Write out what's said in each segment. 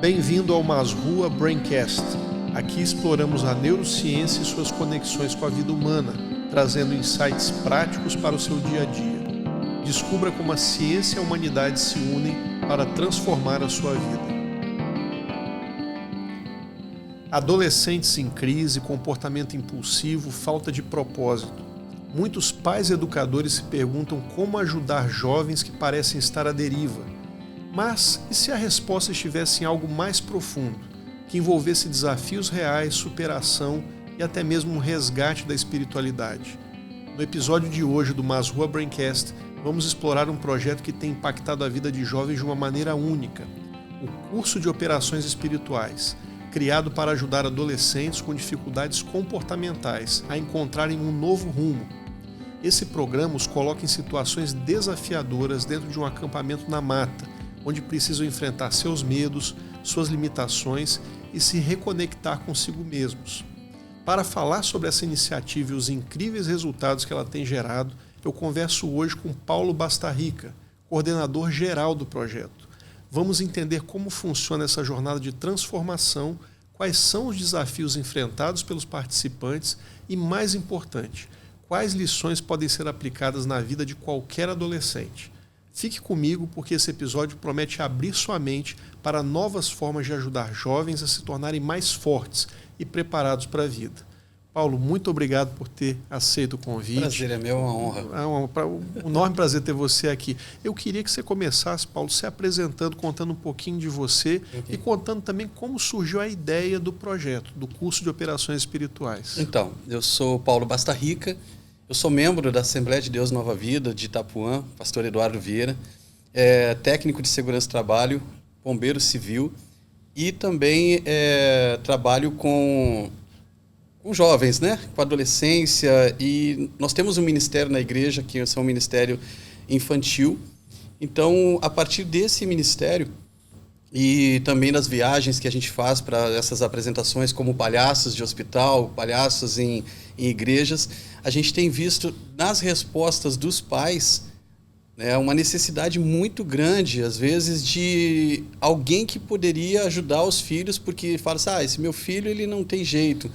Bem-vindo ao Masrua Braincast. Aqui exploramos a neurociência e suas conexões com a vida humana, trazendo insights práticos para o seu dia a dia. Descubra como a ciência e a humanidade se unem para transformar a sua vida. Adolescentes em crise, comportamento impulsivo, falta de propósito. Muitos pais e educadores se perguntam como ajudar jovens que parecem estar à deriva. Mas e se a resposta estivesse em algo mais profundo, que envolvesse desafios reais, superação e até mesmo um resgate da espiritualidade? No episódio de hoje do Masrua Braincast, vamos explorar um projeto que tem impactado a vida de jovens de uma maneira única, o Curso de Operações Espirituais, criado para ajudar adolescentes com dificuldades comportamentais a encontrarem um novo rumo. Esse programa os coloca em situações desafiadoras dentro de um acampamento na mata, onde precisam enfrentar seus medos, suas limitações e se reconectar consigo mesmos. Para falar sobre essa iniciativa e os incríveis resultados que ela tem gerado, eu converso hoje com Paulo Bastarrica, coordenador geral do projeto. Vamos entender como funciona essa jornada de transformação, quais são os desafios enfrentados pelos participantes e, mais importante, quais lições podem ser aplicadas na vida de qualquer adolescente. Fique comigo porque esse episódio promete abrir sua mente para novas formas de ajudar jovens a se tornarem mais fortes e preparados para a vida. Paulo, muito obrigado por ter aceito o convite. Prazer, é meu, uma honra. É um enorme prazer ter você aqui. Eu queria que você começasse, Paulo, se apresentando, contando um pouquinho de você e contando também como surgiu a ideia do projeto, do curso de Operações Espirituais. Então, eu sou Paulo Bastarrica, eu sou membro da Assembleia de Deus Nova Vida de Itapuã, pastor Eduardo Vieira, técnico de segurança do trabalho, bombeiro civil e também trabalho com jovens, né? Com adolescência, e nós temos um ministério na igreja, que é um ministério infantil. Então, a partir desse ministério e também das viagens que a gente faz para essas apresentações como palhaços de hospital, palhaços em igrejas, a gente tem visto nas respostas dos pais, né, uma necessidade muito grande, às vezes, de alguém que poderia ajudar os filhos, porque fala assim, esse meu filho ele não tem jeito.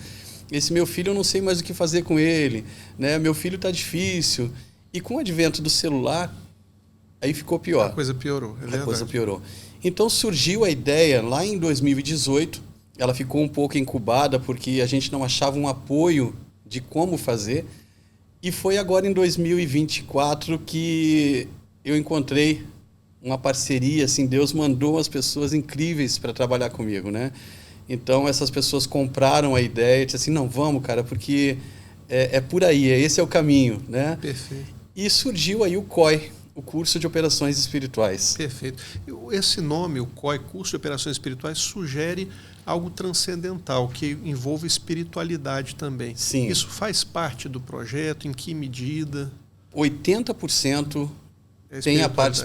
Esse meu filho eu não sei mais o que fazer com ele, né? Meu filho está difícil. E com o advento do celular, aí ficou pior. A coisa piorou, é verdade. A coisa piorou. Então surgiu a ideia lá em 2018, ela ficou um pouco incubada porque a gente não achava um apoio de como fazer. E foi agora em 2024 que eu encontrei uma parceria, assim, Deus mandou umas pessoas incríveis para trabalhar comigo, né? Então, essas pessoas compraram a ideia e disseram assim, não, vamos, cara, porque é por aí, esse é o caminho, né? Perfeito. E surgiu aí o COI, o Curso de Operações Espirituais. Perfeito. Esse nome, o COI, Curso de Operações Espirituais, sugere algo transcendental, que envolve espiritualidade também. Sim. Isso faz parte do projeto? Em que medida? 80% tem a parte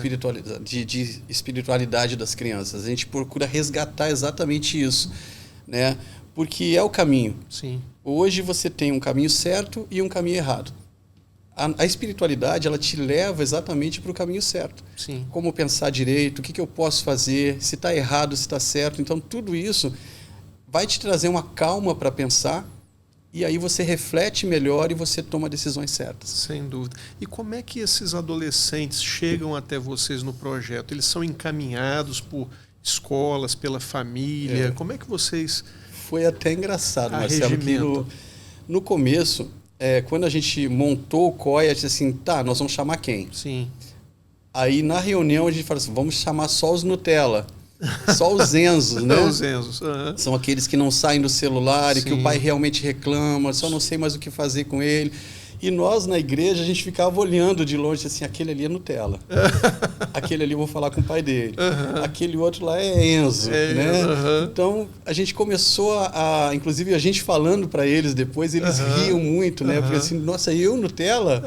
de espiritualidade das crianças. A gente procura resgatar exatamente isso, né? Porque é o caminho. Sim. Hoje você tem um caminho certo e um caminho errado. A espiritualidade, ela te leva exatamente para o caminho certo. Sim. Como pensar direito, o que eu posso fazer, se está errado, se está certo. Então, tudo isso vai te trazer uma calma para pensar e aí você reflete melhor e você toma decisões certas. Sem dúvida. E como é que esses adolescentes chegam até vocês no projeto? Eles são encaminhados por escolas, pela família? Como é que vocês... Foi até engraçado, Marcelo, que no começo, quando a gente montou o COI, a gente disse assim, nós vamos chamar quem? Sim. Aí na reunião a gente falou assim, vamos chamar só os Nutella. Só os Enzos, né? Os Enzos. Uhum. São aqueles que não saem do celular. Sim. E que o pai realmente reclama, só não sei mais o que fazer com ele. E nós, na igreja, a gente ficava olhando de longe, assim, aquele ali é Nutella. Aquele ali eu vou falar com o pai dele. Uhum. Aquele outro lá é Enzo, né? Uhum. Então, a gente começou inclusive, a gente falando para eles depois, eles riam muito, né? Porque assim, nossa, eu Nutella?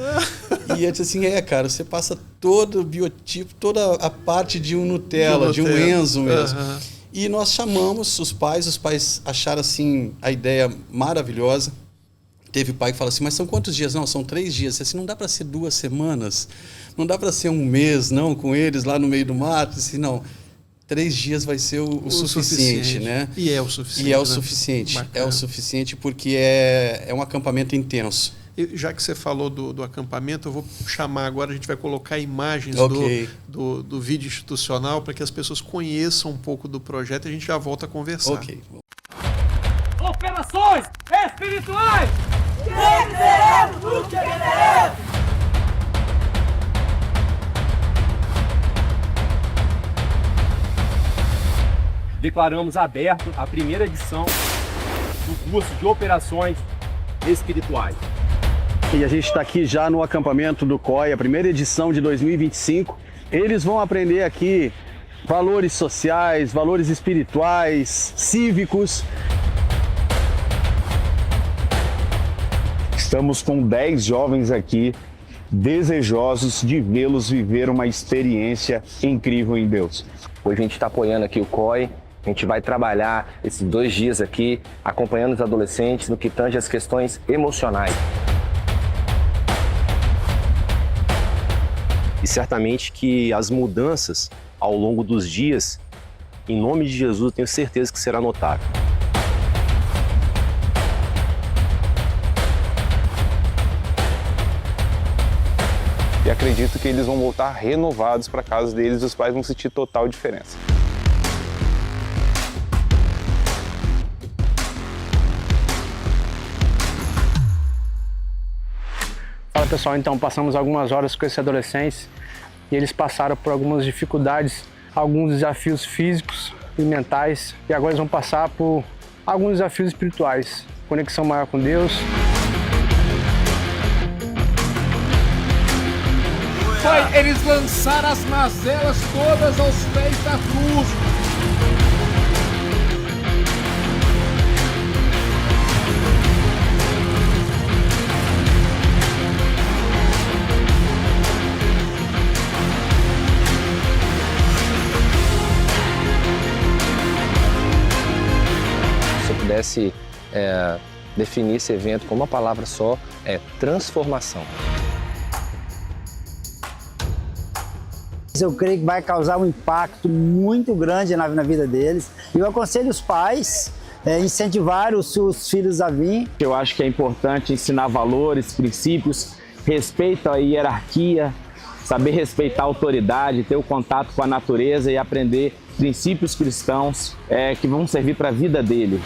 E eu disse assim, cara, você passa todo o biotipo, toda a parte de um Nutella, de um Enzo mesmo. Uhum. E nós chamamos os pais acharam, assim, a ideia maravilhosa. Teve pai que fala assim, mas são quantos dias? Não, são 3 dias. Assim, não dá para ser 2 semanas, não dá para ser 1 mês, não, com eles lá no meio do mato. Assim, não, 3 dias vai ser o suficiente, né? E é o suficiente. E é o né? suficiente. Bacana. É o suficiente porque é um acampamento intenso. E já que você falou do acampamento, eu vou chamar agora, a gente vai colocar imagens Ok. do vídeo institucional para que as pessoas conheçam um pouco do projeto e a gente já volta a conversar. Ok. Operações espirituais! Venceremos o que queremos! Declaramos aberto a primeira edição do curso de Operações Espirituais. E a gente está aqui já no acampamento do COI, a primeira edição de 2025. Eles vão aprender aqui valores sociais, valores espirituais, cívicos. Estamos com 10 jovens aqui, desejosos de vê-los viver uma experiência incrível em Deus. Hoje a gente está apoiando aqui o COI, a gente vai trabalhar esses 2 dias aqui, acompanhando os adolescentes no que tange as questões emocionais. E certamente que as mudanças ao longo dos dias, em nome de Jesus, eu tenho certeza que será notável. E acredito que eles vão voltar renovados para casa deles e os pais vão sentir total diferença. Fala pessoal, então passamos algumas horas com esses adolescentes e eles passaram por algumas dificuldades, alguns desafios físicos e mentais e agora eles vão passar por alguns desafios espirituais, conexão maior com Deus. Foi eles lançaram as mazelas todas aos pés da cruz. Se eu pudesse definir esse evento com uma palavra só, é transformação. Eu creio que vai causar um impacto muito grande na vida deles. Eu aconselho os pais a incentivar os seus filhos a vir. Eu acho que é importante ensinar valores, princípios, respeito à hierarquia, saber respeitar a autoridade, ter o contato com a natureza e aprender princípios cristãos que vão servir para a vida dele.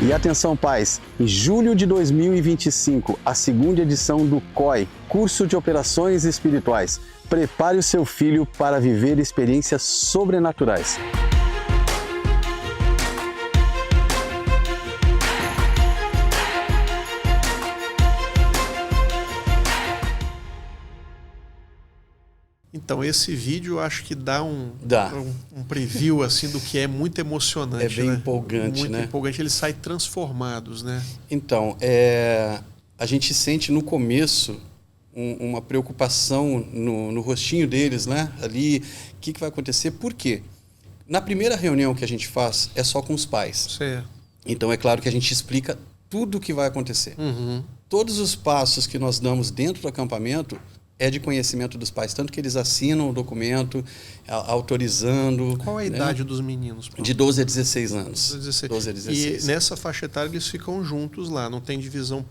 E atenção pais, em julho de 2025, a segunda edição do COI, Curso de Operações Espirituais. Prepare o seu filho para viver experiências sobrenaturais. Então, esse vídeo eu acho que dá um preview assim, do que é muito emocionante. É bem né? empolgante, muito né? empolgante. Eles saem transformados, né? Então, a gente sente no começo uma preocupação no rostinho deles, né? Ali, o que vai acontecer? Por quê? Na primeira reunião que a gente faz, é só com os pais. Certo. Então, é claro que a gente explica tudo o que vai acontecer. Uhum. Todos os passos que nós damos dentro do acampamento é de conhecimento dos pais, tanto que eles assinam o documento autorizando. Qual a idade dos meninos? Paulo? De 12 a 16 anos. 12 a 16. E nessa faixa etária eles ficam juntos lá, não tem divisão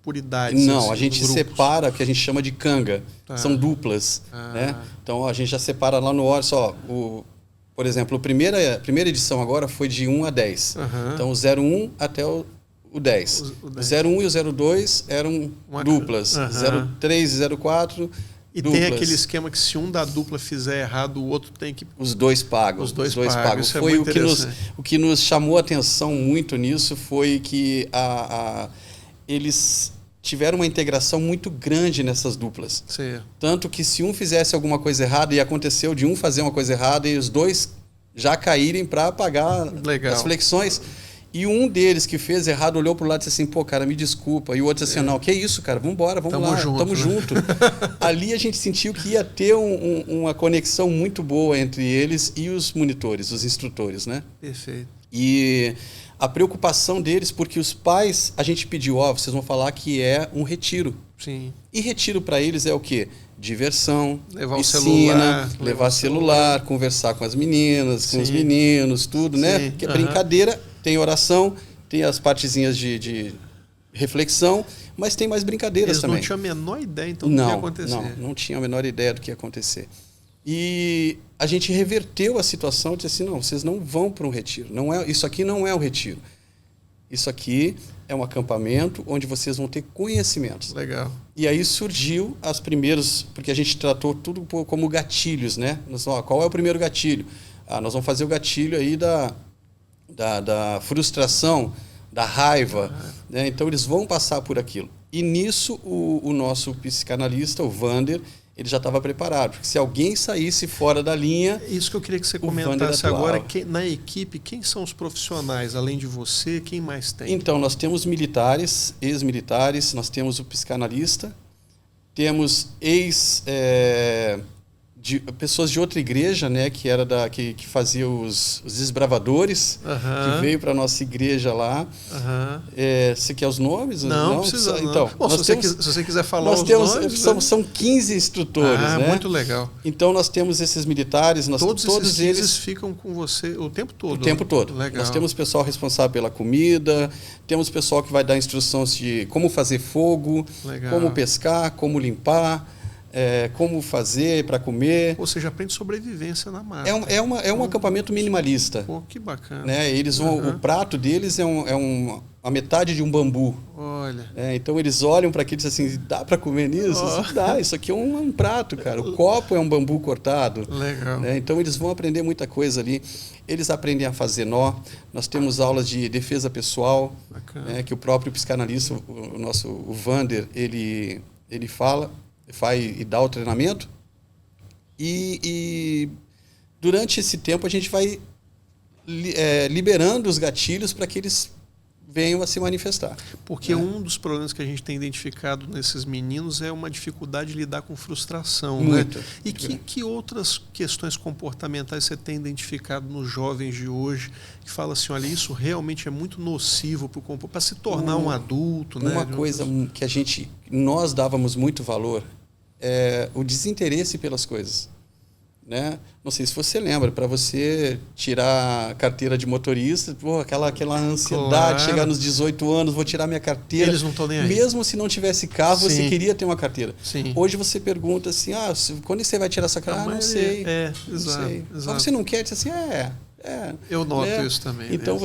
por idade? Não, assim, a gente separa o que a gente chama de canga. Tá. São duplas. Né? Então a gente já separa lá no hora só. Por exemplo, a primeira edição agora foi de 1 a 10. Uhum. Então o 01 até o 10. O 01 e o 02 eram duplas. 03 e 04, e duplas. tem aquele esquema que se um da dupla fizer errado, o outro tem que... Os dois pagam. Os dois pagam. Isso Foi é muito o que nos chamou a atenção muito nisso, foi que eles tiveram uma integração muito grande nessas duplas. Sim. Tanto que se um fizesse alguma coisa errada, e aconteceu de um fazer uma coisa errada, e os dois já caírem para pagar as flexões. E um deles que fez errado olhou pro lado e disse assim, pô, cara, me desculpa. E o outro disse assim, não, que isso, cara, vambora, vamos lá, tamo junto. Ali a gente sentiu que ia ter uma conexão muito boa entre eles e os monitores, os instrutores, né? Perfeito. E a preocupação deles, porque os pais, a gente pediu, vocês vão falar que é um retiro. Sim. E retiro para eles é o quê? diversão, levar piscina, levar celular, conversar com as meninas, com os meninos, tudo, né? Porque brincadeira, tem oração, tem as partezinhas de reflexão, mas tem mais brincadeiras também. Eles não tinham a menor ideia, então, do que ia acontecer. Não tinha a menor ideia do que ia acontecer. E a gente reverteu a situação, disse assim, não, vocês não vão para um retiro. Isso aqui não é um retiro. Isso aqui é um acampamento onde vocês vão ter conhecimentos. Legal. E aí surgiu as primeiras, porque a gente tratou tudo como gatilhos, né? Qual é o primeiro gatilho? Nós vamos fazer o gatilho aí da frustração, da raiva, né? Então eles vão passar por aquilo. E nisso o nosso psicanalista, o Vander, ele já estava preparado. Porque se alguém saísse fora da linha... Isso que eu queria que você comentasse agora. Na equipe, quem são os profissionais? Além de você, quem mais tem? Então, nós temos militares, ex-militares, nós temos o psicanalista, temos pessoas de outra igreja, né, que era que fazia os desbravadores, que veio para a nossa igreja lá. Você quer os nomes? Não precisa. Então, bom, se você quiser falar os nomes... São 15 instrutores. Né? Muito legal. Então, nós temos esses militares... Todos eles ficam com você o tempo todo? O tempo todo. Legal. Nós temos pessoal responsável pela comida, temos pessoal que vai dar instruções de como fazer fogo, como pescar, como limpar... como fazer para comer. Ou seja, aprende sobrevivência na mata. É um acampamento minimalista. Pô, que bacana. Né? Eles o prato deles é a metade de um bambu. Olha. Então eles olham para aquilo e dizem assim, dá para comer nisso? Dá, isso aqui é um prato, cara. O copo é um bambu cortado. Legal. Né? Então eles vão aprender muita coisa ali. Eles aprendem a fazer nó. Nós temos aulas de defesa pessoal, que o próprio psicanalista, o Vander, ele faz e dá o treinamento, e durante esse tempo a gente vai liberando os gatilhos para que eles venham a se manifestar. Porque um dos problemas que a gente tem identificado nesses meninos é uma dificuldade de lidar com frustração. Muito. Né? E que outras questões comportamentais você tem identificado nos jovens de hoje que fala assim, olha, isso realmente é muito nocivo para se tornar um adulto? Uma coisa que nós dávamos muito valor é o desinteresse pelas coisas. Né? Não sei se você lembra, para você tirar a carteira de motorista, aquela ansiedade, chegar nos 18 anos, vou tirar minha carteira. Eles não estão nem aí. Mesmo se não tivesse carro, você queria ter uma carteira. Sim. Hoje você pergunta assim, quando você vai tirar essa carteira? Não sei. Exato. Mas você não quer? Diz assim, eu noto isso também. Então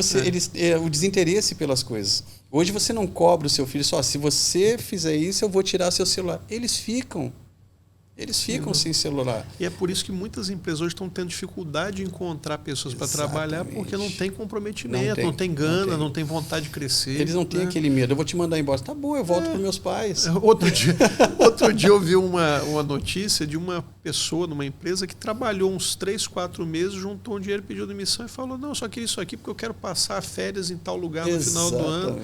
o desinteresse pelas coisas. Hoje você não cobra o seu filho só, se você fizer isso, eu vou tirar seu celular. Eles ficam sem celular. E é por isso que muitas empresas hoje estão tendo dificuldade de encontrar pessoas para trabalhar, porque não tem comprometimento, não tem gana, não tem vontade de crescer. Eles não têm aquele medo. Eu vou te mandar embora. Tá bom, eu volto para meus pais. Outro dia eu vi uma notícia de uma pessoa numa empresa que trabalhou uns 3, 4 meses, juntou um dinheiro, pediu demissão e falou, não, eu só queria isso aqui porque eu quero passar férias em tal lugar no final do ano.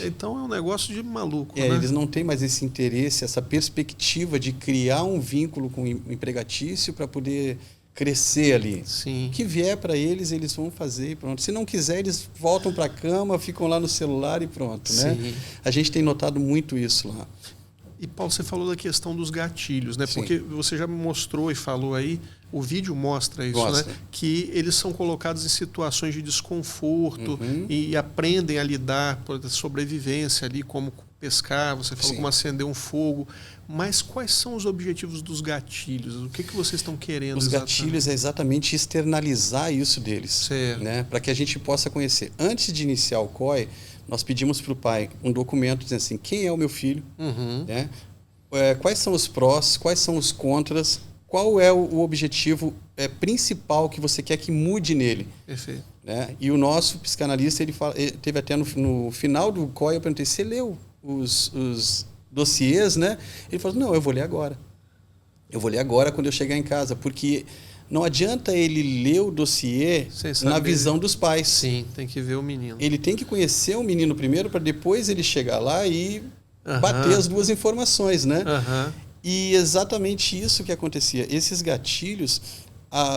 Então é um negócio de maluco. Né? Eles não têm mais esse interesse, essa perspectiva de criar um vínculo com o empregatício para poder crescer ali. Sim. O que vier para eles vão fazer e pronto. Se não quiser, eles voltam para a cama, ficam lá no celular e pronto. Né? A gente tem notado muito isso lá. E, Paulo, você falou da questão dos gatilhos, né? Sim. Porque você já mostrou e falou aí, o vídeo mostra isso, né? Que eles são colocados em situações de desconforto e aprendem a lidar por sobrevivência ali, como pescar, você falou como acender um fogo. Mas quais são os objetivos dos gatilhos? O que vocês estão querendo? Os gatilhos é exatamente externalizar isso deles, né? Para que a gente possa conhecer. Antes de iniciar o COI, nós pedimos para o pai um documento dizendo assim, quem é o meu filho? Né? Quais são os prós, quais são os contras, qual é o objetivo principal que você quer que mude nele. Perfeito. Né? E o nosso psicanalista, ele teve até no final do COI, eu perguntei, você leu os dossiês, né? Ele falou, não, eu vou ler agora. Eu vou ler agora quando eu chegar em casa, porque não adianta ele ler o dossiê na visão dos pais. Sim, tem que ver o menino. Ele tem que conhecer o menino primeiro para depois ele chegar lá e bater as duas informações, né? E exatamente isso que acontecia. Esses gatilhos,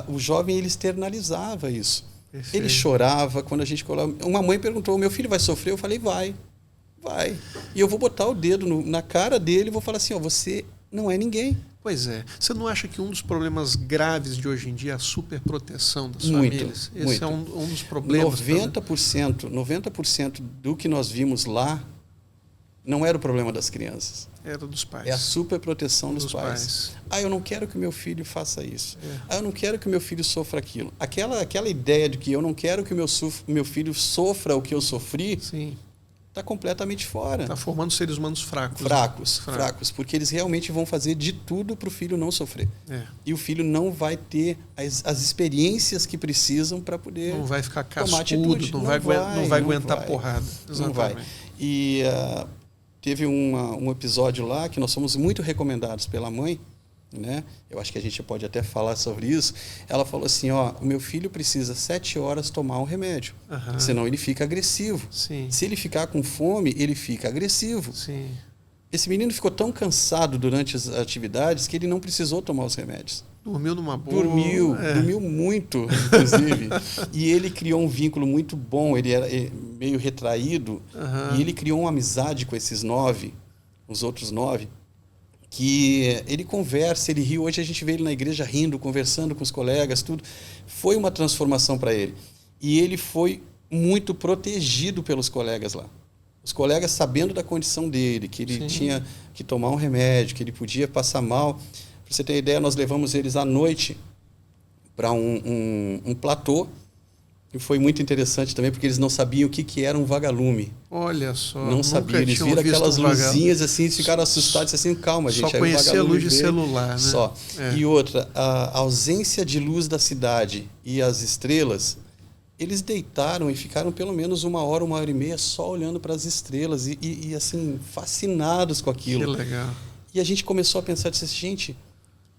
o jovem ele externalizava isso. Perfeito. Ele chorava quando a gente colocava. Uma mãe perguntou, meu filho vai sofrer? Eu falei, vai. E eu vou botar o dedo na cara dele e vou falar assim, ó, você não é ninguém. Pois é. Você não acha que um dos problemas graves de hoje em dia é a superproteção das famílias? Esse muito. é um dos problemas. 90% do que nós vimos lá não era o problema das crianças. Era dos pais. É a superproteção dos pais. Eu não quero que meu filho faça isso. Eu não quero que meu filho sofra aquilo. Aquela ideia de que eu não quero que meu filho sofra o que eu sofri, está completamente fora. Está formando seres humanos fracos. Fracos, porque eles realmente vão fazer de tudo para o filho não sofrer. E o filho não vai ter as experiências que precisam para poder não vai ficar tomar cascudo, atitude. não vai aguentar porrada. Exatamente. Não vai. E teve um episódio lá que nós fomos muito recomendados pela mãe, né? Eu acho que a gente pode até falar sobre isso. Ela falou assim, o meu filho precisa 7 horas tomar um remédio, senão ele fica agressivo. Se ele ficar com fome, ele fica agressivo. Esse menino ficou tão cansado durante as atividades que ele não precisou tomar os remédios. Dormiu numa boa. Dormiu muito, inclusive. E ele criou um vínculo muito bom, ele era meio retraído, e ele criou uma amizade com esses 9, os outros 9, que ele conversa, ele ri. Hoje a gente vê ele na igreja rindo, conversando com os colegas, tudo. Foi uma transformação para ele. E ele foi muito protegido pelos colegas lá. Os colegas sabendo da condição dele, que ele tinha que tomar um remédio, que ele podia passar mal. Para você ter ideia, nós levamos eles à noite para um platô. E foi muito interessante também, porque eles não sabiam o que era um vagalume. Olha só. Não sabiam. Eles viram aquelas luzinhas assim, ficaram assustados, assim, calma, gente. Só conhecia a luz de celular, né? Só. E outra, a ausência de luz da cidade e as estrelas, eles deitaram e ficaram pelo menos 1 hora, 1h30 só olhando para as estrelas e assim, fascinados com aquilo. Que legal. E a gente começou a pensar, disse, gente,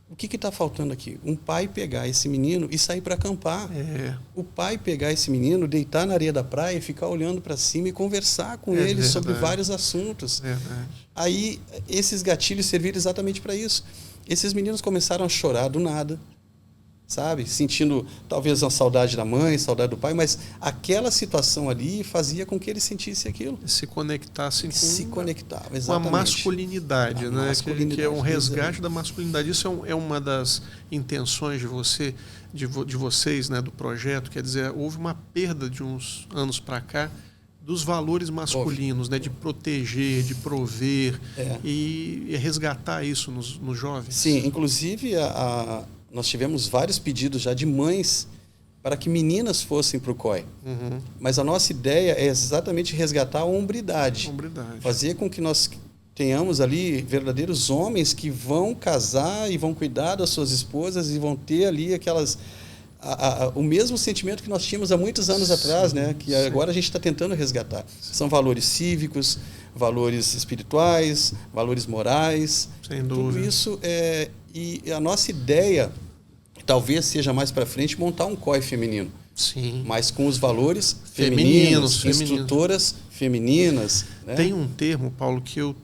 o que está faltando aqui? Um pai pegar esse menino e sair para acampar. O pai pegar esse menino, deitar na areia da praia, ficar olhando para cima e conversar com ele sobre vários assuntos. Aí, esses gatilhos serviram exatamente para isso. Esses meninos começaram a chorar do nada, sabe? Sentindo talvez uma saudade da mãe, saudade do pai, mas aquela situação ali fazia com que ele sentisse aquilo. Se conectasse com... Se conectava, exatamente. Com a masculinidade, né? Que é um resgate da masculinidade. Isso é uma das intenções de vocês, né? Do projeto. Quer dizer, houve uma perda de uns anos para cá dos valores masculinos, né? De proteger, de prover e resgatar isso nos jovens. Sim, inclusive nós tivemos vários pedidos já de mães para que meninas fossem para o COI. Mas a nossa ideia é exatamente resgatar a hombridade. Fazer com que nós tenhamos ali verdadeiros homens que vão casar e vão cuidar das suas esposas e vão ter ali o mesmo sentimento que nós tínhamos há muitos anos atrás, né? Que agora a gente está tentando resgatar. São valores cívicos, valores espirituais, valores morais. Sem dúvida. Tudo isso e a nossa ideia, talvez seja mais para frente, montar um COI feminino. Mas com os valores femininos. Instrutoras femininas. Né? Tem um termo, Paulo, que eu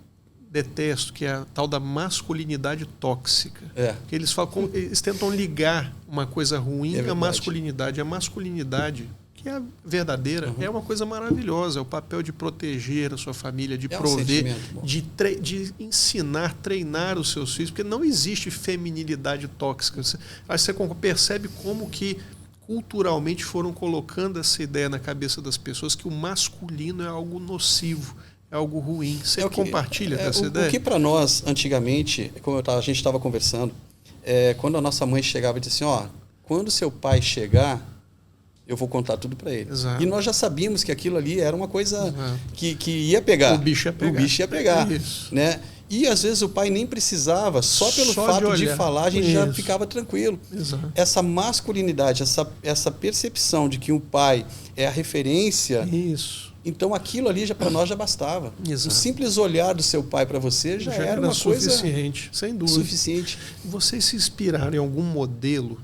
detesto, que é a tal da masculinidade tóxica. Que eles falam, eles tentam ligar uma coisa ruim à masculinidade. A masculinidade, que é a verdadeira, é uma coisa maravilhosa. É o papel de proteger a sua família, de prover, de ensinar, treinar os seus filhos, porque não existe feminilidade tóxica. Você percebe como que culturalmente foram colocando essa ideia na cabeça das pessoas que o masculino é algo nocivo, é algo ruim. Você compartilha dessa ideia? O que para nós, antigamente, como a gente estava conversando, quando a nossa mãe chegava e disse assim, quando seu pai chegar, eu vou contar tudo para ele. E nós já sabíamos que aquilo ali era uma coisa que ia pegar. O bicho ia pegar. Né? E às vezes o pai nem precisava, só pelo fato de falar, a gente já ficava tranquilo. Essa masculinidade, essa percepção de que o pai é a referência, então aquilo ali para nós já bastava. O simples olhar do seu pai para você já era uma coisa suficiente, sem dúvida. Suficiente. Vocês se inspiraram em algum modelo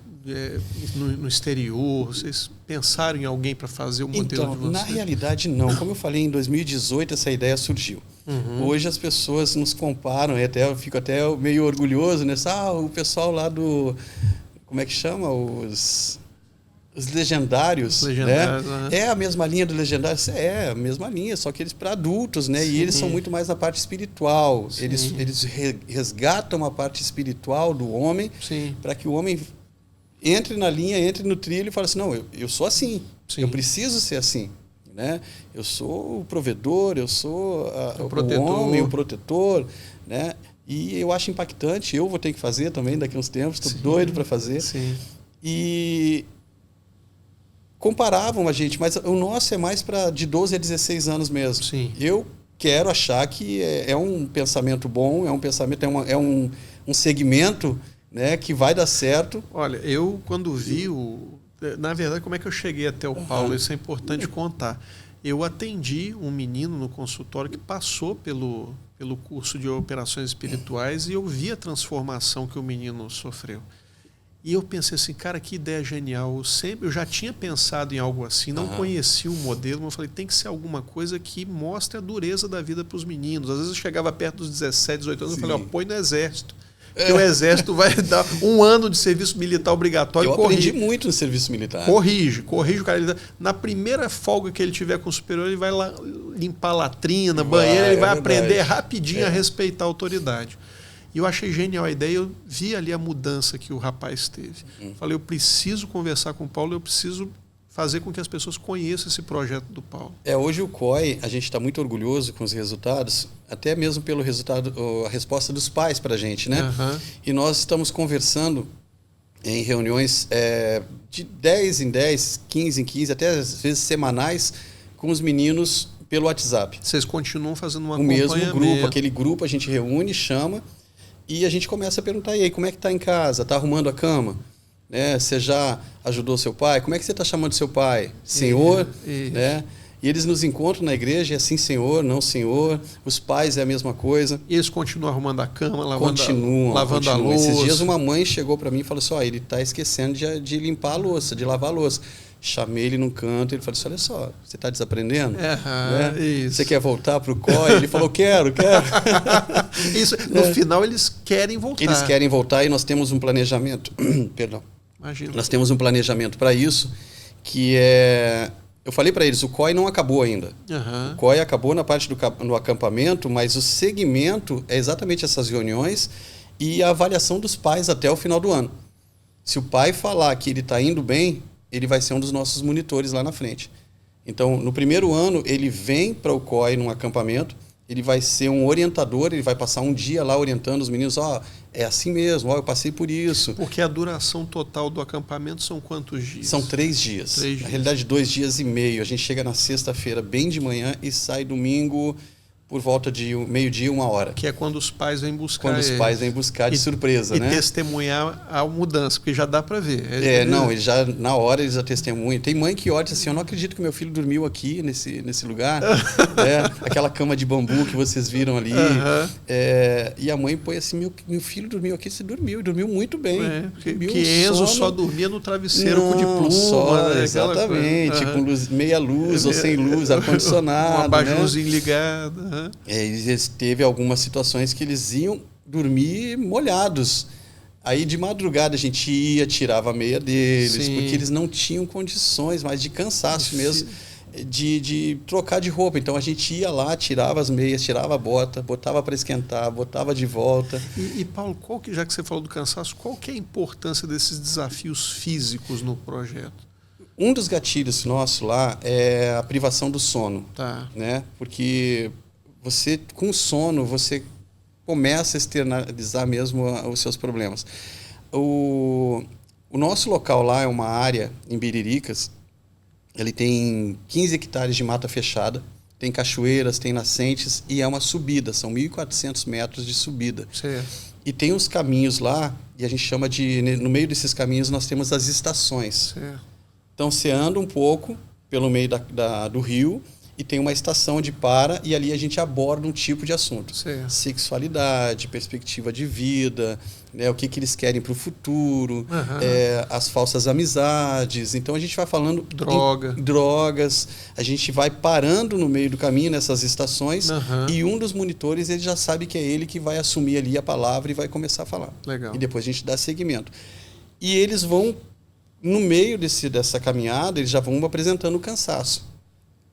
no exterior? Vocês pensaram em alguém para fazer o modelo de vocês? Na realidade, não. Como eu falei, em 2018 essa ideia surgiu. Hoje as pessoas nos comparam, e eu fico até meio orgulhoso, né? O pessoal lá do... Como é que chama? Os legendários, Legendários, né? É a mesma linha do legendário? É a mesma linha, só que eles para adultos, né? E eles são muito mais na parte espiritual. Eles resgatam a parte espiritual do homem para que o homem entre na linha, entre no trilho e fale assim, não, eu sou assim, eu preciso ser assim, né? Eu sou o provedor, eu sou o homem, o protetor, né? E eu acho impactante, eu vou ter que fazer também daqui a uns tempos, estou doido para fazer. E comparavam a gente, mas o nosso é mais para de 12 a 16 anos mesmo. Eu quero achar que é um pensamento bom, é um pensamento, é um segmento, né, que vai dar certo. Olha, eu quando vi na verdade, como é que eu cheguei até o Paulo? Isso é importante contar. Eu atendi um menino no consultório que passou pelo curso de operações espirituais e eu vi a transformação que o menino sofreu. E eu pensei assim, cara, que ideia genial. Eu já tinha pensado em algo assim, não conhecia o modelo, mas eu falei, tem que ser alguma coisa que mostre a dureza da vida para os meninos. Às vezes eu chegava perto dos 17, 18 anos e falei, põe no exército. Porque o exército vai dar 1 ano de serviço militar obrigatório. Eu aprendi muito no serviço militar. Corrige o cara. Na primeira folga que ele tiver com o superior, ele vai lá limpar a latrina, banheiro, ele vai aprender rapidinho a respeitar a autoridade. E eu achei genial a ideia, eu vi ali a mudança que o rapaz teve. Falei, eu preciso conversar com o Paulo, eu preciso fazer com que as pessoas conheçam esse projeto do Paulo. Hoje o COI, a gente está muito orgulhoso com os resultados, até mesmo pelo resultado, a resposta dos pais para a gente, né? E nós estamos conversando em reuniões de 10 em 10, 15 em 15, até às vezes semanais, com os meninos pelo WhatsApp. Vocês continuam fazendo uma o mesmo grupo, aquele grupo a gente reúne, chama, e a gente começa a perguntar, e aí, como é que está em casa? Está arrumando a cama? Né? Você já ajudou seu pai? Como é que você está chamando seu pai? Senhor? Né? E eles nos encontram na igreja, é assim, Senhor, não Senhor. Os pais é a mesma coisa. E eles continuam arrumando a cama, lavando a louça. Esses dias uma mãe chegou para mim e falou assim, ele está esquecendo de limpar a louça, de lavar a louça. Chamei ele num canto, ele falou assim, olha só, você está desaprendendo? Né? Você quer voltar para o COI? Ele falou, quero. Isso, no final eles querem voltar. Eles querem voltar e nós temos um planejamento. Perdão. Imagina. Nós temos um planejamento para isso, que é... Eu falei para eles, o COI não acabou ainda. O COI acabou na parte do acampamento, mas o segmento é exatamente essas reuniões e a avaliação dos pais até o final do ano. Se o pai falar que ele está indo bem, ele vai ser um dos nossos monitores lá na frente. Então, no primeiro ano, ele vem para o COI num acampamento, ele vai ser um orientador, ele vai passar um dia lá orientando os meninos, é assim mesmo, eu passei por isso. Porque a duração total do acampamento são quantos dias? São 3 dias. Na realidade, 2 dias e meio. A gente chega na sexta-feira bem de manhã e sai domingo por volta de meio-dia, 1h. Que é quando os pais vêm buscar. Quando os pais vêm buscar de surpresa, né? E testemunhar a mudança, porque já dá para ver. Eles já, na hora eles já testemunham. Tem mãe que olha assim, eu não acredito que meu filho dormiu aqui nesse lugar. Aquela cama de bambu que vocês viram ali. E a mãe põe assim, meu filho dormiu aqui, você dormiu, e dormiu muito bem. Que Enzo só dormia no travesseiro com de pluma. Exatamente, com meia luz ou sem luz, ar-condicionado. Um abajurzinho ligado. Teve algumas situações que eles iam dormir molhados. Aí de madrugada a gente ia, tirava a meia deles, porque eles não tinham condições mais de cansaço mesmo de trocar de roupa. Então a gente ia lá, tirava as meias, tirava a bota, botava para esquentar, botava de volta. E Paulo, já que você falou do cansaço, qual que é a importância desses desafios físicos no projeto? Um dos gatilhos nosso lá é a privação do sono. Né? Porque você, com sono, você começa a externalizar mesmo os seus problemas. O nosso local lá é uma área em Biriricas, ele tem 15 hectares de mata fechada, tem cachoeiras, tem nascentes e é uma subida, são 1.400 metros de subida. E tem uns caminhos lá, e a gente chama no meio desses caminhos nós temos as estações. Então você anda um pouco pelo meio do rio, e tem uma estação de para, e ali a gente aborda um tipo de assunto. Sexualidade, perspectiva de vida, né, o que eles querem para o futuro, as falsas amizades. Então a gente vai falando drogas, a gente vai parando no meio do caminho nessas estações, e um dos monitores ele já sabe que é ele que vai assumir ali a palavra e vai começar a falar. E depois a gente dá seguimento. E eles vão No meio dessa caminhada, eles já vão apresentando o cansaço.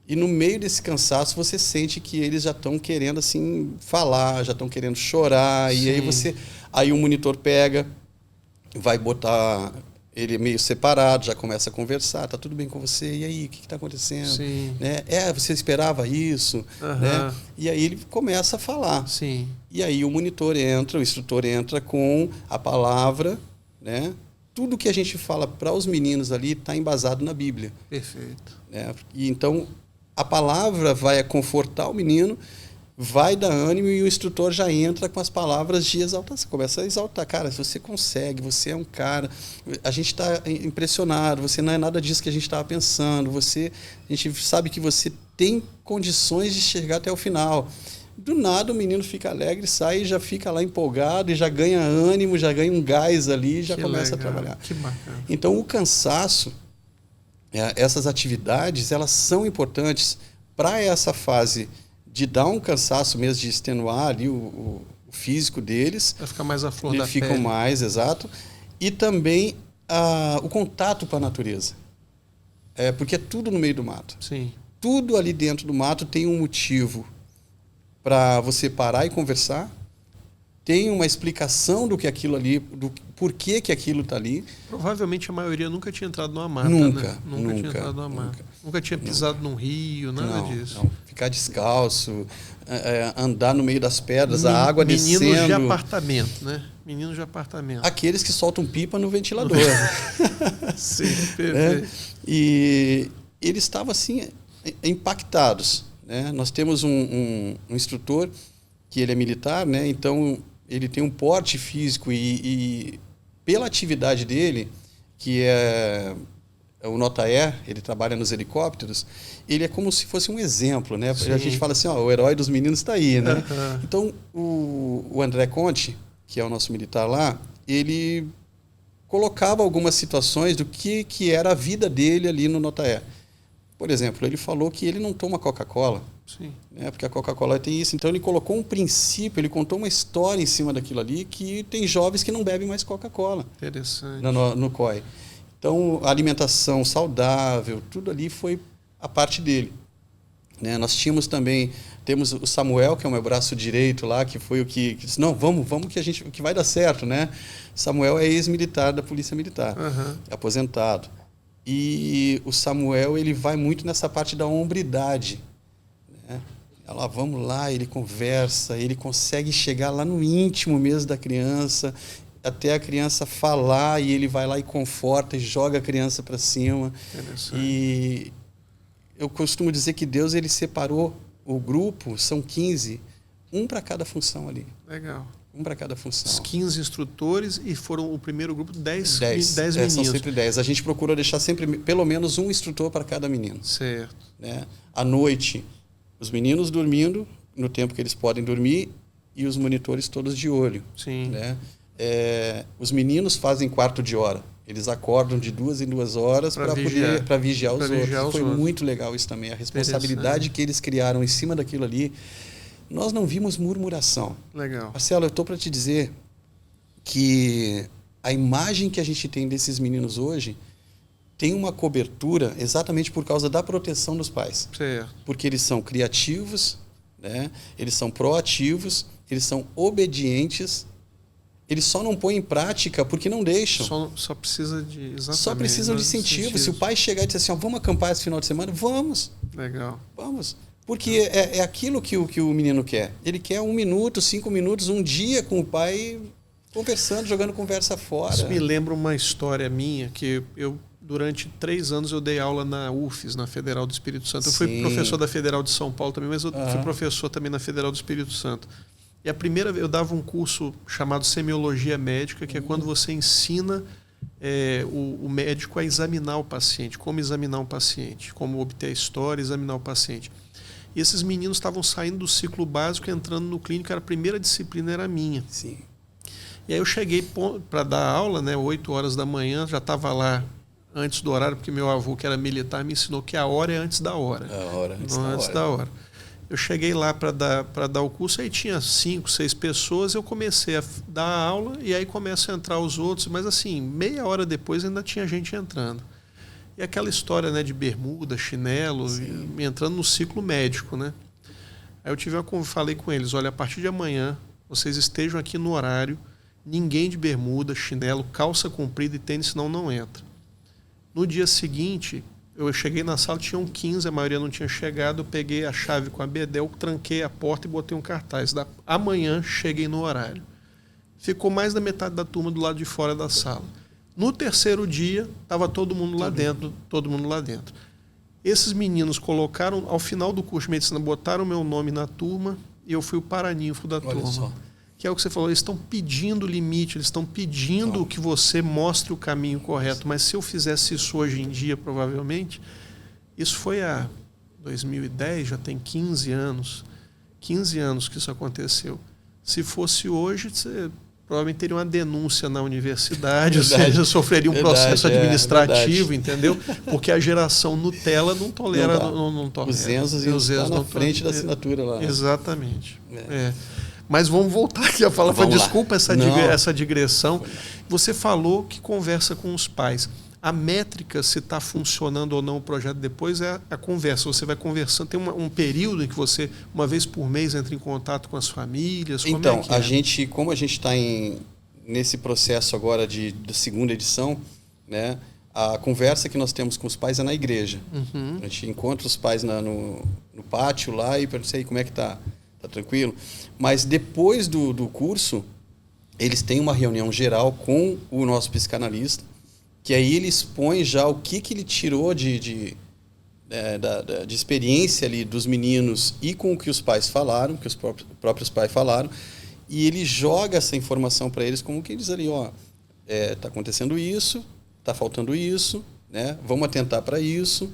E no meio desse cansaço, você sente que eles já estão querendo assim falar, já estão querendo chorar. Sim. E aí o monitor pega, vai botar ele meio separado, já começa a conversar. Tá tudo bem com você? E aí, o que está acontecendo? Sim. Né? Você esperava isso? Né? E aí ele começa a falar. Sim. E aí o monitor entra, o instrutor entra com a palavra, né? Tudo que a gente fala para os meninos ali está embasado na Bíblia. Perfeito. Né? E então a palavra vai confortar o menino, vai dar ânimo e o instrutor já entra com as palavras de exaltação. Começa a exaltar. Cara, se você consegue, você é um cara... A gente está impressionado, você não é nada disso que a gente estava pensando. A gente sabe que você tem condições de chegar até o final. Do nada o menino fica alegre, sai e já fica lá empolgado e já ganha ânimo, já ganha um gás ali e já começa a trabalhar. Que bacana. Então o cansaço, essas atividades, elas são importantes para essa fase de dar um cansaço mesmo, de extenuar ali o físico deles. Vai ficar mais à flor da eles ficam pele. mais, exato. E também o contato com a natureza. Porque é tudo no meio do mato. Sim. Tudo ali dentro do mato tem um motivo para você parar e conversar, tem uma explicação do que aquilo ali, do porquê que aquilo está ali. Provavelmente a maioria nunca tinha entrado numa mata, Nunca, né? Nunca tinha entrado numa mata. Nunca tinha pisado num rio, nada disso. Não. Ficar descalço, andar no meio das pedras, a água descendo. Meninos de apartamento, né? Meninos de apartamento. Aqueles que soltam pipa no ventilador. Sim, perfeito. E eles estavam assim, impactados. Né? Nós temos um instrutor que ele é militar, né? Então ele tem um porte físico e pela atividade dele, que é o Notaé, ele trabalha nos helicópteros, ele é como se fosse um exemplo, né? A gente fala assim, o herói dos meninos está aí, né? Então o André Conte, que é o nosso militar lá, ele colocava algumas situações do que era a vida dele ali no Notaé. Por exemplo, ele falou que ele não toma Coca-Cola, né, porque a Coca-Cola tem isso. Então ele colocou um princípio, ele contou uma história em cima daquilo ali, que tem jovens que não bebem mais Coca-Cola. Interessante. No COI. Então, a alimentação saudável, tudo ali foi a parte dele. Né? Nós temos o Samuel, que é o meu braço direito lá, que foi o que disse, não, vamos que vai dar certo, né? Samuel é ex-militar da Polícia Militar, aposentado. E o Samuel, ele vai muito nessa parte da hombridade. Né? Vamos lá, ele conversa, ele consegue chegar lá no íntimo mesmo da criança, até a criança falar, e ele vai lá e conforta e joga a criança para cima. E eu costumo dizer que Deus, ele separou o grupo, são 15, um para cada função ali. Legal. Um para cada função. Os 15 instrutores e foram o primeiro grupo 10 meninos. São sempre 10. A gente procura deixar sempre pelo menos um instrutor para cada menino. Certo. Né? À noite, os meninos dormindo, no tempo que eles podem dormir, e os monitores todos de olho. Sim. Né? Os meninos fazem quarto de hora. Eles acordam de 2 em 2 horas para vigiar os outros. Foi muito legal isso também. A responsabilidade que eles criaram em cima daquilo ali. Nós não vimos murmuração. Legal. Marcelo, eu estou para te dizer que a imagem que a gente tem desses meninos hoje tem uma cobertura exatamente por causa da proteção dos pais. Certo. Porque eles são criativos, né? Eles são proativos, eles são obedientes, eles só não põem em prática porque não deixam. Só precisa de... Exatamente. Só precisam de incentivo. Se o pai chegar e dizer assim, vamos acampar esse final de semana, vamos. Legal. Vamos. Porque é aquilo que o menino quer. Ele quer 1 minuto, 5 minutos, um dia com o pai conversando, jogando conversa fora. Isso me lembra uma história minha, que eu durante 3 anos eu dei aula na UFES, na Federal do Espírito Santo. Eu fui professor da Federal de São Paulo também, mas eu fui professor também na Federal do Espírito Santo. E a primeira eu dava um curso chamado Semiologia Médica, que é quando você ensina o médico a examinar o paciente, como examinar um paciente, como obter a história, examinar o paciente. E esses meninos estavam saindo do ciclo básico e entrando no clínico, a primeira disciplina era minha. Sim. E aí eu cheguei para dar aula, né, 8 horas da manhã, já estava lá antes do horário, porque meu avô, que era militar, me ensinou que a hora é antes da hora. A hora antes da hora. Eu cheguei lá para dar o curso, aí tinha 5, 6 pessoas, eu comecei a dar a aula e aí começam a entrar os outros, mas assim, meia hora depois ainda tinha gente entrando. E aquela história, né, de bermuda, chinelo, entrando no ciclo médico, né? Aí eu falei com eles, olha, a partir de amanhã vocês estejam aqui no horário, ninguém de bermuda, chinelo, calça comprida e tênis, senão não entra. No dia seguinte, eu cheguei na sala, tinham 15, a maioria não tinha chegado, eu peguei a chave com a bedel, tranquei a porta e botei um cartaz. Amanhã cheguei no horário. Ficou mais da metade da turma do lado de fora da sala. No terceiro dia, estava todo mundo lá dentro, Esses meninos colocaram, ao final do curso de medicina, botaram o meu nome na turma e eu fui o paraninfo da turma. Só. Que é o que você falou, eles estão pedindo limite, eles estão pedindo que você mostre o caminho correto. Mas se eu fizesse isso hoje em dia, provavelmente, isso foi há 2010, já tem 15 anos. 15 anos que isso aconteceu. Se fosse hoje, você provavelmente teria uma denúncia na universidade, ou seja, sofreria um processo administrativo, entendeu? Porque a geração Nutella não tolera. Não tolera. Os Enzos estão na frente da assinatura lá. Exatamente. Mas vamos voltar aqui a falar. Desculpa essa digressão. Você falou que conversa com os pais. A métrica, se está funcionando ou não o projeto depois, é a conversa. Você vai conversando. Tem um período em que você, uma vez por mês, entra em contato com as famílias? Então, como a gente está nesse processo agora da segunda edição, né, a conversa que nós temos com os pais é na igreja. Uhum. A gente encontra os pais no pátio lá e pergunta aí como é que está. Tá tranquilo? Mas depois do curso, eles têm uma reunião geral com o nosso psicanalista, que aí ele expõe já o que ele tirou de experiência ali dos meninos e com o que os pais falaram, que os próprios pais falaram, e ele joga essa informação para eles como que eles ali, tá acontecendo isso, tá faltando isso, né? Vamos atentar para isso.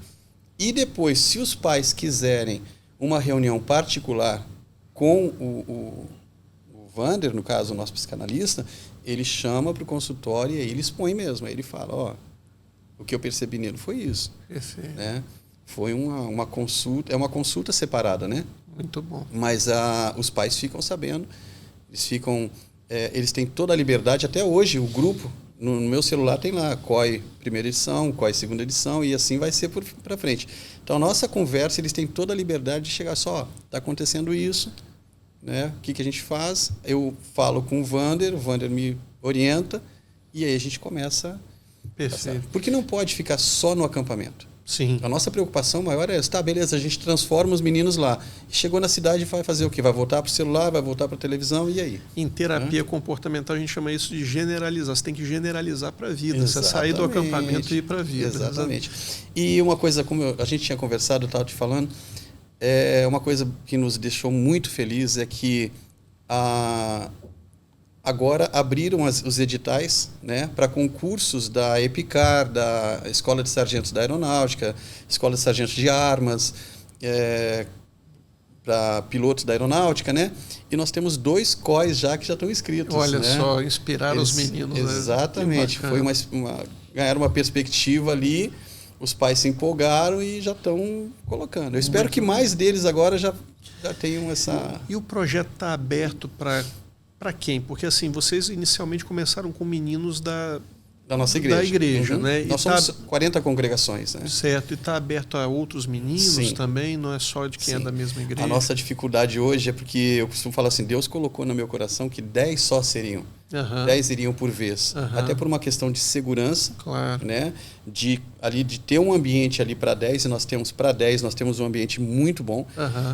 E depois, se os pais quiserem uma reunião particular com o Wander, no caso, o nosso psicanalista, ele chama para o consultório e aí ele expõe mesmo. Aí ele fala, o que eu percebi nele foi isso. Né? Foi uma consulta, é uma consulta separada, né? Muito bom. Mas os pais ficam sabendo, eles têm toda a liberdade. Até hoje, o grupo, no meu celular tem lá, COI primeira edição, COI segunda edição, e assim vai ser para frente. Então, a nossa conversa, eles têm toda a liberdade de chegar está acontecendo isso, né? O que a gente faz? Eu falo com o Wander me orienta, e aí a gente começa. Perfeito. Porque não pode ficar só no acampamento. Sim. A nossa preocupação maior é essa. Beleza, a gente transforma os meninos lá. Chegou na cidade e vai fazer o quê? Vai voltar para o celular, vai voltar para a televisão, e aí? Em terapia comportamental, a gente chama isso de generalizar. Você tem que generalizar para a vida. Você sair do acampamento e ir para a vida. Exatamente. E uma coisa, como a gente tinha conversado, eu estava te falando, uma coisa que nos deixou muito felizes é que agora abriram os editais, né, para concursos da EPICAR, da Escola de Sargentos da Aeronáutica, Escola de Sargentos de Armas, para pilotos da Aeronáutica, né? E nós temos 2 COIs já que já estão inscritos. Olha, né? Só, inspiraram os meninos. Exatamente. Foi ganharam uma perspectiva ali, os pais se empolgaram e já estão colocando. Eu espero que mais deles agora já tenham essa... E o projeto está aberto para quem? Porque assim, vocês inicialmente começaram com meninos da nossa igreja. Da igreja, né? Nós somos 40 congregações, né? Certo. E está aberto a outros meninos também? Não é só de quem é da mesma igreja? A nossa dificuldade hoje é porque eu costumo falar assim, Deus colocou no meu coração que 10 só seriam. 10 iriam por vez. Até por uma questão de segurança, né? De ter um ambiente ali para 10, e nós temos para 10, nós temos um ambiente muito bom.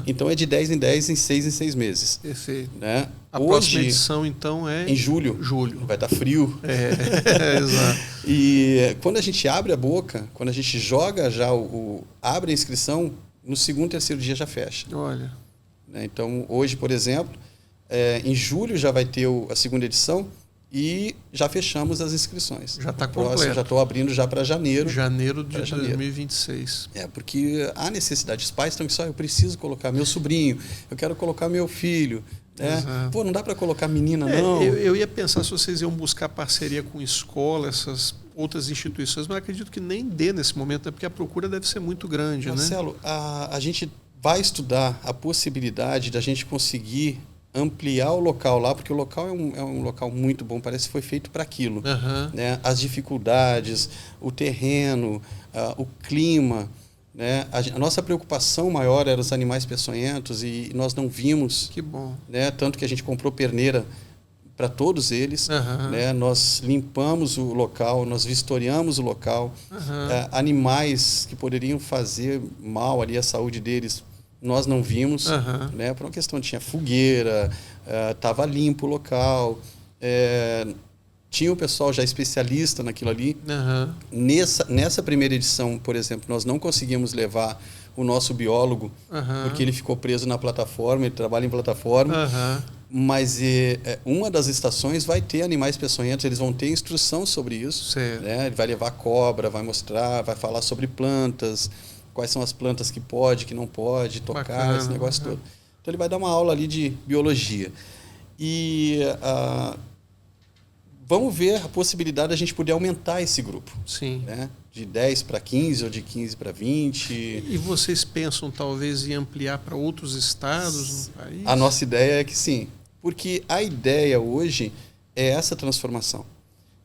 Então é de 10 em 10, em 6 em 6 meses. Perfeito. Né? A próxima edição, então, é... Em julho. Vai estar frio. Exato. E quando a gente abre a boca, quando a gente joga já abre a inscrição, no segundo, terceiro dia já fecha. Olha. Né? Então, hoje, por exemplo, em julho já vai ter a segunda edição e já fechamos as inscrições. Já está completo. Já estou abrindo já para janeiro. Janeiro de 2026. Porque há necessidade. Os pais estão eu preciso colocar meu sobrinho, eu quero colocar meu filho. Não dá para colocar menina, não. Eu ia pensar se vocês iam buscar parceria com escola, essas outras instituições, mas acredito que nem dê nesse momento, porque a procura deve ser muito grande. Marcelo, a gente vai estudar a possibilidade da gente conseguir ampliar o local lá, porque o local é um local muito bom, parece que foi feito para aquilo. Né? As dificuldades, o terreno, o clima, né? A nossa preocupação maior era os animais peçonhentos e nós não vimos. Que bom. Né? Tanto que a gente comprou perneira para todos eles. Né? Nós limpamos o local, nós vistoriamos o local. Animais que poderiam fazer mal ali à saúde deles, nós não vimos. Né? Por uma questão, tinha fogueira, estava limpo o local. Tinha o pessoal já especialista naquilo ali. Nessa primeira edição, por exemplo, nós não conseguimos levar o nosso biólogo, porque ele ficou preso na plataforma, ele trabalha em plataforma. Mas uma das estações vai ter animais peçonhentos, eles vão ter instrução sobre isso. Né? Ele vai levar cobra, vai mostrar, vai falar sobre plantas, quais são as plantas que pode, que não pode tocar, bacana, esse negócio todo. Então ele vai dar uma aula ali de biologia. E vamos ver a possibilidade de a gente poder aumentar esse grupo. Né? De 10 para 15 ou de 15 para 20. E vocês pensam talvez em ampliar para outros estados no país? A nossa ideia é que sim. Porque a ideia hoje é essa transformação.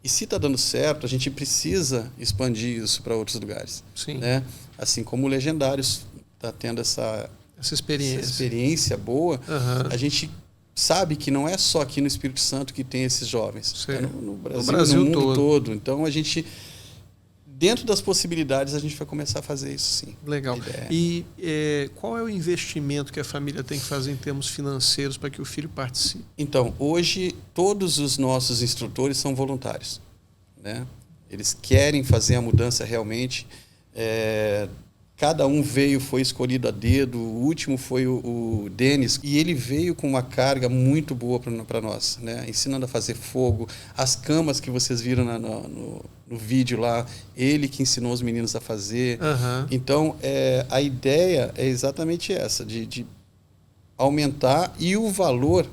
E se está dando certo, a gente precisa expandir isso para outros lugares. Né? Assim como o Legendários está tendo essa experiência boa, a gente sabe que não é só aqui no Espírito Santo que tem esses jovens. É no Brasil, no mundo todo. Então, a gente, dentro das possibilidades, a gente vai começar a fazer isso, sim. Legal. E qual é o investimento que a família tem que fazer em termos financeiros para que o filho participe? Então, hoje, todos os nossos instrutores são voluntários. Né? Eles querem fazer a mudança realmente. Cada um foi escolhido a dedo. O último foi o Denis, e ele veio com uma carga muito boa para nós, né? Ensinando a fazer fogo, as camas que vocês viram no vídeo lá, ele que ensinou os meninos a fazer. Então, a ideia é exatamente essa, de aumentar, e o valor,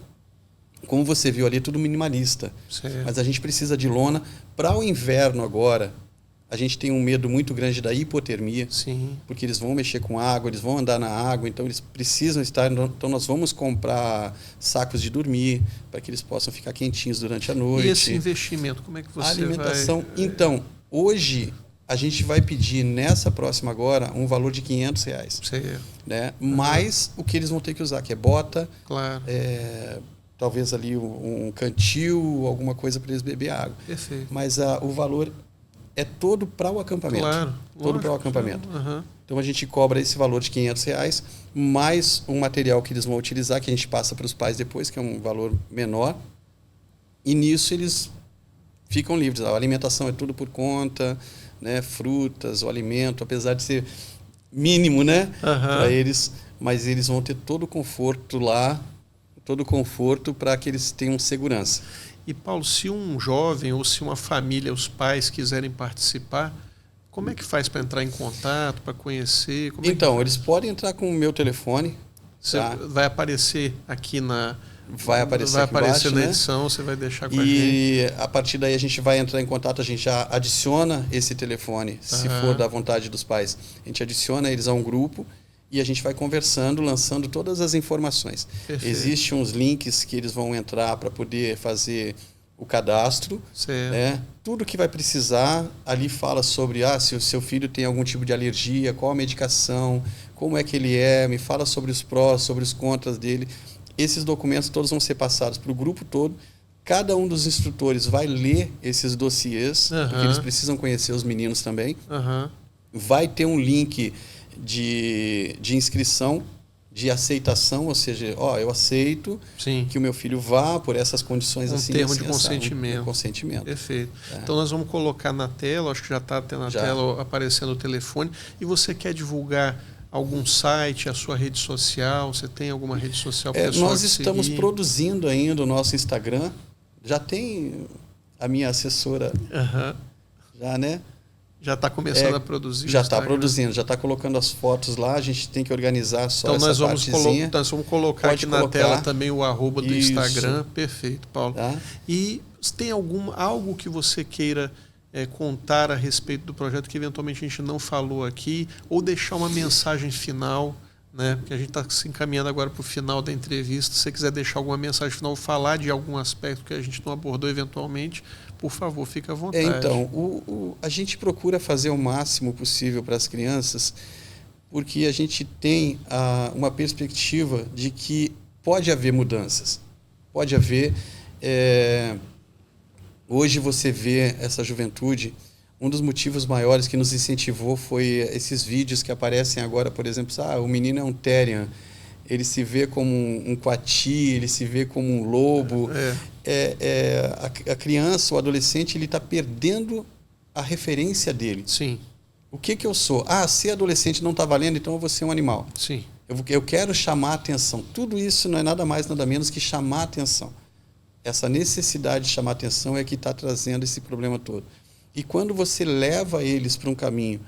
como você viu ali, tudo minimalista. Mas a gente precisa de lona para o inverno agora. A gente tem um medo muito grande da hipotermia, porque eles vão mexer com água, eles vão andar na água, então eles precisam estar... Então nós vamos comprar sacos de dormir para que eles possam ficar quentinhos durante a noite. E esse investimento, como é que você alimentação, então, hoje a gente vai pedir nessa próxima agora um valor de R$500. Né? Mais o que eles vão ter que usar, que é bota, talvez ali um cantil, alguma coisa para eles beber água. Mas o valor é todo para o acampamento. Todo para o acampamento. Então a gente cobra esse valor de R$500, mais um material que eles vão utilizar, que a gente passa para os pais depois, que é um valor menor. E nisso eles ficam livres. A alimentação é tudo por conta, né? Frutas, o alimento, apesar de ser mínimo, né? Para eles, mas eles vão ter todo o conforto lá, todo o conforto para que eles tenham segurança. E, Paulo, se um jovem ou se uma família, os pais quiserem participar, como é que faz para entrar em contato, para conhecer? Então, eles podem entrar com o meu telefone. Vai aparecer aqui na... Vai aparecer aqui embaixo, na edição, né? Você vai deixar com a gente. E a partir daí a gente vai entrar em contato, a gente já adiciona esse telefone, se for da vontade dos pais. A gente adiciona eles a um grupo e a gente vai conversando, lançando todas as informações. Existem uns links que eles vão entrar para poder fazer o cadastro. Né? Tudo que vai precisar, ali fala sobre se o seu filho tem algum tipo de alergia, qual a medicação, como é que ele é, me fala sobre os prós, sobre os contras dele. Esses documentos todos vão ser passados para o grupo todo. Cada um dos instrutores vai ler esses dossiês, porque eles precisam conhecer os meninos também. Vai ter um link de inscrição, de aceitação, ou seja, eu aceito que o meu filho vá por essas condições assim. Um termo assim, de consentimento. Consentimento. Perfeito. Então nós vamos colocar na tela, acho que já está na tela aparecendo o telefone. E você quer divulgar algum site, a sua rede social? Você tem alguma rede social pessoal? Nós estamos produzindo ainda o nosso Instagram. Já tem a minha assessora, já, né? Já está começando a produzir? Já está produzindo, já está colocando as fotos lá, a gente tem que organizar só essa partezinha. Nós vamos colocar aqui na tela também o @ do Instagram. Perfeito, Paulo. E tem algo que você queira contar a respeito do projeto que eventualmente a gente não falou aqui, ou deixar uma mensagem final, né? Porque a gente está se encaminhando agora para o final da entrevista. Se você quiser deixar alguma mensagem final, falar de algum aspecto que a gente não abordou eventualmente, por favor, fique à vontade. Então, a gente procura fazer o máximo possível para as crianças, porque a gente tem uma perspectiva de que pode haver mudanças. Pode haver... Hoje você vê essa juventude, um dos motivos maiores que nos incentivou foi esses vídeos que aparecem agora, por exemplo, o menino é um Terrier, ele se vê como um coati, ele se vê como um lobo. A criança, o adolescente, ele está perdendo a referência dele. Sim. O que eu sou? Ser adolescente não está valendo, então eu vou ser um animal. Sim. Eu quero chamar a atenção. Tudo isso não é nada mais, nada menos que chamar a atenção. Essa necessidade de chamar a atenção é que está trazendo esse problema todo. E quando você leva eles para um caminho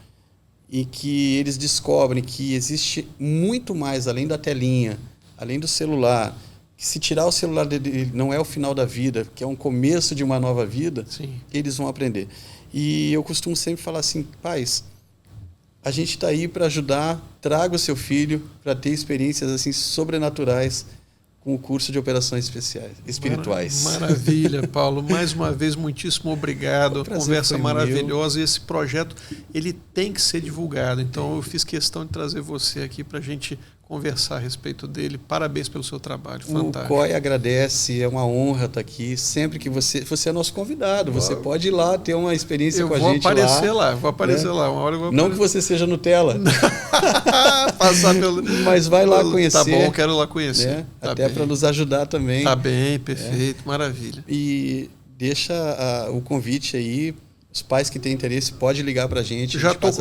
e que eles descobrem que existe muito mais além da telinha, além do celular, que se tirar o celular dele não é o final da vida, que é um começo de uma nova vida, sim, eles vão aprender. E eu costumo sempre falar assim, pais, a gente está aí para ajudar, traga o seu filho para ter experiências assim sobrenaturais com o curso de operações espirituais. Maravilha, Paulo. Mais uma vez, muitíssimo obrigado. Conversa maravilhosa. E esse projeto, ele tem que ser divulgado. Então, eu fiz questão de trazer você aqui para a gente conversar a respeito dele. Parabéns pelo seu trabalho. Fantástico. O COI agradece, é uma honra estar aqui. Sempre que você é nosso convidado, você pode ir lá ter uma experiência com a gente lá. Vou aparecer lá. Uma hora eu vou Não que você seja Nutella. Passar pelo... Mas vai lá conhecer. Tá bom, quero lá conhecer. Né? Tá até para nos ajudar também. Tá bem, perfeito, maravilha. E deixa o convite aí. Os pais que têm interesse podem ligar para a gente. Já tô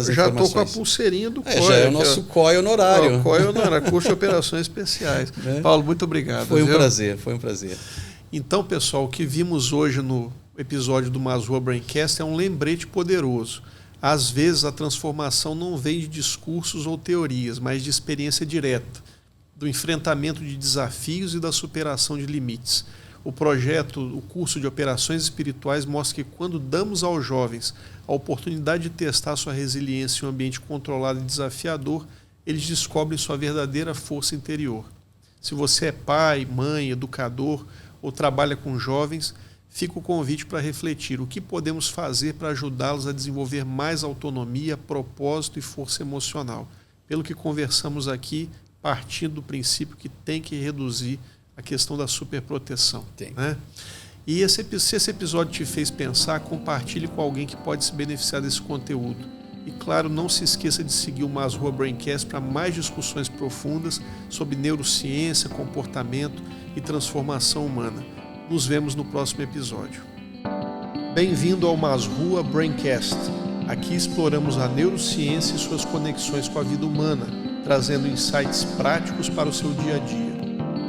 com a pulseirinha do COI. Já é o nosso COI honorário. O COI honorário, curso de operações especiais. Paulo, muito obrigado. Foi um prazer. Então, pessoal, o que vimos hoje no episódio do Mazrua Braincast é um lembrete poderoso. Às vezes a transformação não vem de discursos ou teorias, mas de experiência direta, do enfrentamento de desafios e da superação de limites. O projeto, o curso de operações espirituais mostra que quando damos aos jovens a oportunidade de testar sua resiliência em um ambiente controlado e desafiador, eles descobrem sua verdadeira força interior. Se você é pai, mãe, educador ou trabalha com jovens, fica o convite para refletir o que podemos fazer para ajudá-los a desenvolver mais autonomia, propósito e força emocional. Pelo que conversamos aqui, partindo do princípio que tem que reduzir a questão da superproteção. Né? E se esse episódio te fez pensar, compartilhe com alguém que pode se beneficiar desse conteúdo. E claro, não se esqueça de seguir o Mazrua Braincast para mais discussões profundas sobre neurociência, comportamento e transformação humana. Nos vemos no próximo episódio. Bem-vindo ao Mazrua Braincast. Aqui exploramos a neurociência e suas conexões com a vida humana, trazendo insights práticos para o seu dia a dia.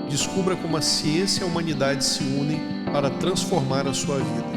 Descubra como a ciência e a humanidade se unem para transformar a sua vida.